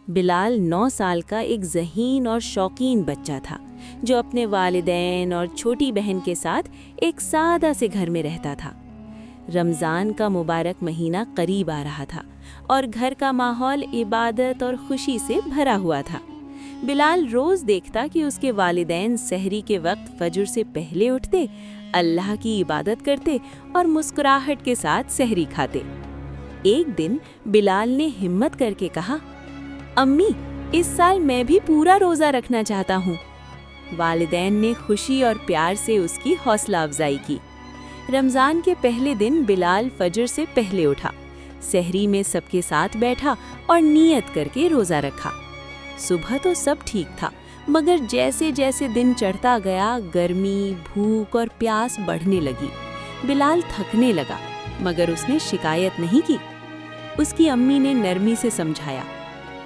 بلال 9 سال کا ایک ذہین اور شوقین بچہ تھا جو اپنے والدین اور چھوٹی بہن کے ساتھ ایک سادہ سے گھر میں رہتا تھا۔ رمضان کا مبارک مہینہ قریب آ رہا تھا اور گھر کا ماحول عبادت اور خوشی سے بھرا ہوا تھا۔ بلال روز دیکھتا کہ اس کے والدین سحری کے وقت فجر سے پہلے اٹھتے، اللہ کی عبادت کرتے اور مسکراہٹ کے ساتھ سحری کھاتے۔ ایک دن بلال نے ہمت کر کے کہا، امی، اس سال میں بھی پورا روزہ رکھنا چاہتا ہوں۔ والدین نے خوشی اور پیار سے اس کی حوصلہ افزائی کی۔ رمضان کے پہلے دن بلال فجر سے پہلے اٹھا، سحری میں سب کے ساتھ بیٹھا اور نیت کر کے روزہ رکھا۔ صبح تو سب ٹھیک تھا، مگر جیسے جیسے دن چڑھتا گیا گرمی، بھوک اور پیاس بڑھنے لگی۔ بلال تھکنے لگا، مگر اس نے شکایت نہیں کی۔ اس کی امی نے نرمی سے سمجھایا،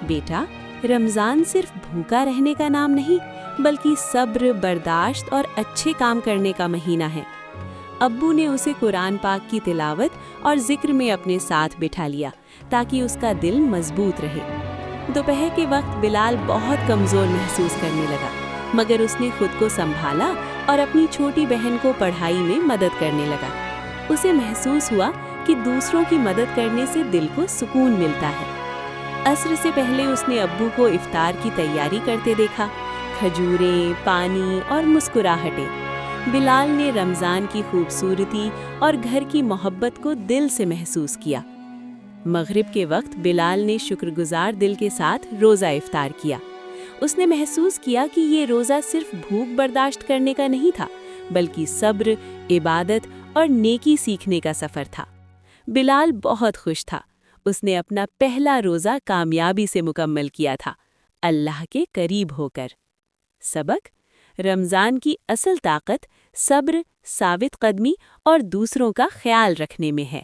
بیٹا، رمضان صرف بھوکا رہنے کا نام نہیں بلکہ صبر، برداشت اور اچھے کام کرنے کا مہینہ ہے۔ ابو نے اسے قرآن پاک کی تلاوت اور ذکر میں اپنے ساتھ بٹھا لیا تاکہ اس کا دل مضبوط رہے۔ دوپہر کے وقت بلال بہت کمزور محسوس کرنے لگا، مگر اس نے خود کو سنبھالا اور اپنی چھوٹی بہن کو پڑھائی میں مدد کرنے لگا۔ اسے محسوس ہوا کہ دوسروں کی مدد کرنے سے دل کو سکون ملتا ہے۔ عصر سے پہلے اس نے ابو کو افطار کی تیاری کرتے دیکھا، کھجوریں، پانی اور مسکراہٹیں۔ بلال نے رمضان کی خوبصورتی اور گھر کی محبت کو دل سے محسوس کیا۔ مغرب کے وقت بلال نے شکر گزار دل کے ساتھ روزہ افطار کیا۔ اس نے محسوس کیا کہ یہ روزہ صرف بھوک برداشت کرنے کا نہیں تھا بلکہ صبر، عبادت اور نیکی سیکھنے کا سفر تھا۔ بلال بہت خوش تھا۔ اس نے اپنا پہلا روزہ کامیابی سے مکمل کیا تھا، اللہ کے قریب ہو کر۔ سبق: رمضان کی اصل طاقت صبر، ثابت قدمی اور دوسروں کا خیال رکھنے میں ہے۔